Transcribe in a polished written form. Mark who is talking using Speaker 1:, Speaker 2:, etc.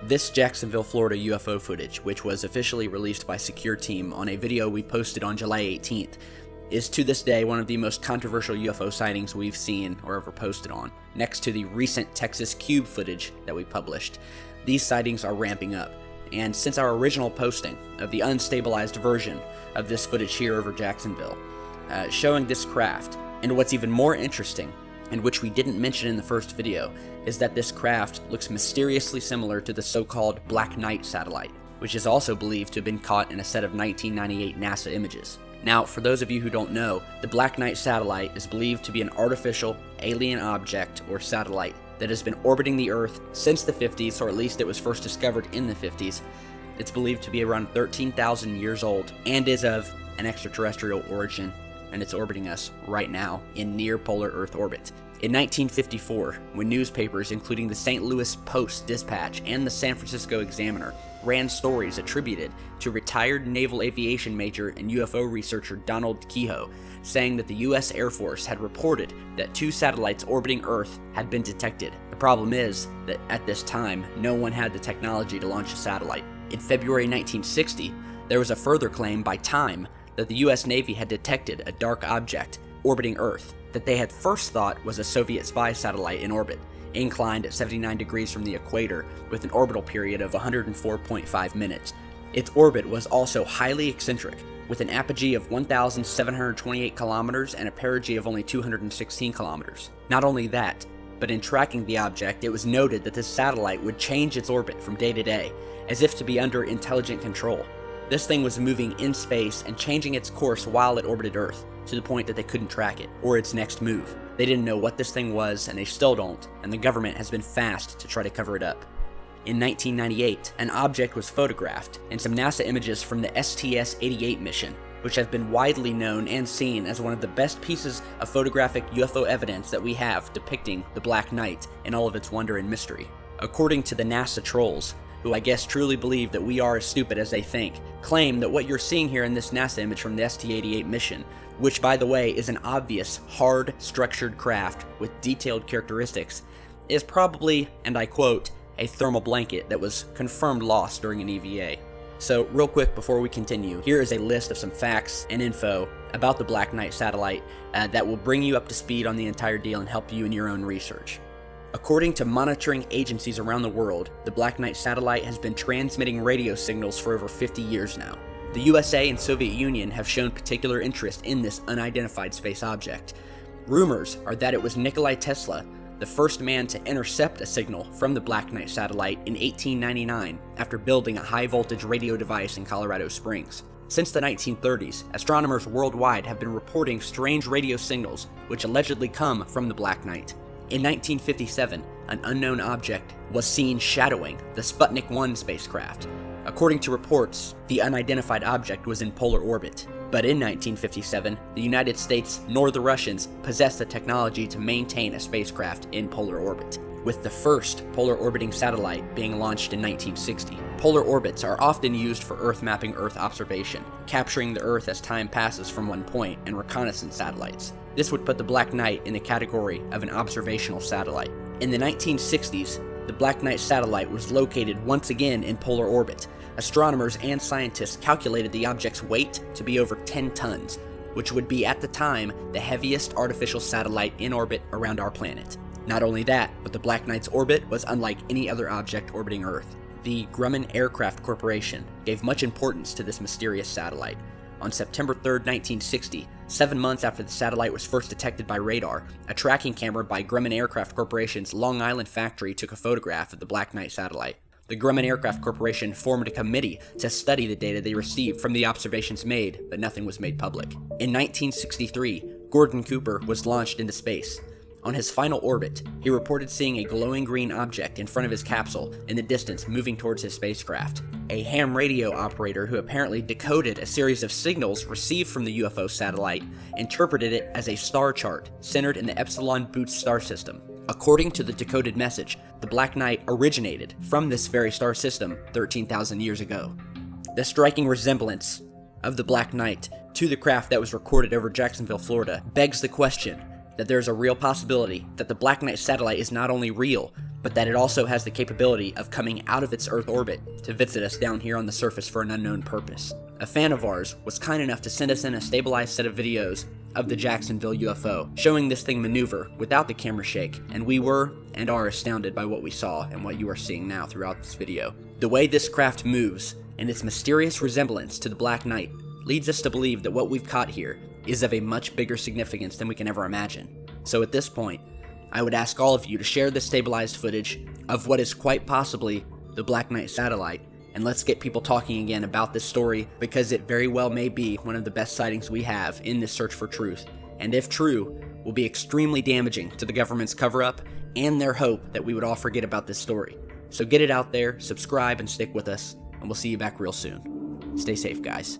Speaker 1: This Jacksonville, Florida UFO footage, which was officially released by Secure Team on a video we posted on July 18th, is to this day one of the most controversial UFO sightings we've seen or ever posted on, next to the recent Texas Cube footage that we published. These sightings are ramping up, and since our original posting of the unstabilized version of this footage here over Jacksonville, showing this craft, and what's even more interesting, and which we didn't mention in the first video, is that this craft looks mysteriously similar to the so-called Black Knight satellite, which is also believed to have been caught in a set of 1998 NASA images. Now, for those of you who don't know, the Black Knight satellite is believed to be an artificial alien object or satellite that has been orbiting the Earth since the 50s, or at least it was first discovered in the 50s. It's believed to be around 13,000 years old and is of an extraterrestrial origin, and it's orbiting us right now in near polar Earth orbit. In 1954, when newspapers including the St. Louis Post-Dispatch and the San Francisco Examiner ran stories attributed to retired naval aviation major and UFO researcher Donald Keyhoe, saying that the U.S. Air Force had reported that 2 satellites orbiting Earth had been detected. The problem is that at this time, no one had the technology to launch a satellite. In February 1960, there was a further claim by Time that the U.S. Navy had detected a dark object orbiting Earth that they had first thought was a Soviet spy satellite in orbit, inclined at 79 degrees from the equator with an orbital period of 104.5 minutes. Its orbit was also highly eccentric, with an apogee of 1,728 kilometers and a perigee of only 216 kilometers. Not only that, but in tracking the object, it was noted that this satellite would change its orbit from day to day, as if to be under intelligent control. This thing was moving in space and changing its course while it orbited Earth, to the point that they couldn't track it, or its next move. They didn't know what this thing was, and they still don't, and the government has been fast to try to cover it up. In 1998, an object was photographed in some NASA images from the STS-88 mission, which have been widely known and seen as one of the best pieces of photographic UFO evidence that we have depicting the Black Knight in all of its wonder and mystery. According to the NASA trolls, who I guess truly believe that we are as stupid as they think, claim that what you're seeing here in this NASA image from the ST-88 mission, which by the way is an obvious, hard, structured craft with detailed characteristics, is probably, and I quote, a thermal blanket that was confirmed lost during an EVA. So real quick before we continue, here is a list of some facts and info about the Black Knight satellite that will bring you up to speed on the entire deal and help you in your own research. According to monitoring agencies around the world, the Black Knight satellite has been transmitting radio signals for over 50 years now. The USA and Soviet Union have shown particular interest in this unidentified space object. Rumors are that it was Nikola Tesla, the first man to intercept a signal from the Black Knight satellite in 1899 after building a high-voltage radio device in Colorado Springs. Since the 1930s, astronomers worldwide have been reporting strange radio signals which allegedly come from the Black Knight. In 1957, an unknown object was seen shadowing the Sputnik 1 spacecraft. According to reports, the unidentified object was in polar orbit. But in 1957, the United States nor the Russians possessed the technology to maintain a spacecraft in polar orbit, with the first polar orbiting satellite being launched in 1960. Polar orbits are often used for Earth mapping Earth observation, capturing the Earth as time passes from one point, and reconnaissance satellites. This would put the Black Knight in the category of an observational satellite. In the 1960s, the Black Knight satellite was located once again in polar orbit. Astronomers and scientists calculated the object's weight to be over 10 tons, which would be at the time the heaviest artificial satellite in orbit around our planet. Not only that, but the Black Knight's orbit was unlike any other object orbiting Earth. The Grumman Aircraft Corporation gave much importance to this mysterious satellite. On September 3, 1960, 7 months after the satellite was first detected by radar, a tracking camera by Grumman Aircraft Corporation's Long Island factory took a photograph of the Black Knight satellite. The Grumman Aircraft Corporation formed a committee to study the data they received from the observations made, but nothing was made public. In 1963, Gordon Cooper was launched into space. On his final orbit, he reported seeing a glowing green object in front of his capsule in the distance moving towards his spacecraft. A ham radio operator who apparently decoded a series of signals received from the UFO satellite interpreted it as a star chart centered in the Epsilon Bootes star system. According to the decoded message, the Black Knight originated from this very star system 13,000 years ago. The striking resemblance of the Black Knight to the craft that was recorded over Jacksonville, Florida, begs the question that there's a real possibility that the Black Knight satellite is not only real, but that it also has the capability of coming out of its Earth orbit to visit us down here on the surface for an unknown purpose. A fan of ours was kind enough to send us in a stabilized set of videos of the Jacksonville UFO, showing this thing maneuver without the camera shake, and we were and are astounded by what we saw and what you are seeing now throughout this video. The way this craft moves, and its mysterious resemblance to the Black Knight, leads us to believe that what we've caught here is of a much bigger significance than we can ever imagine. So at this point, I would ask all of you to share this stabilized footage of what is quite possibly the Black Knight satellite, and let's get people talking again about this story, because it very well may be one of the best sightings we have in this search for truth, and if true, will be extremely damaging to the government's cover-up and their hope that we would all forget about this story. So get it out there, subscribe, and stick with us, and we'll see you back real soon. Stay safe, guys.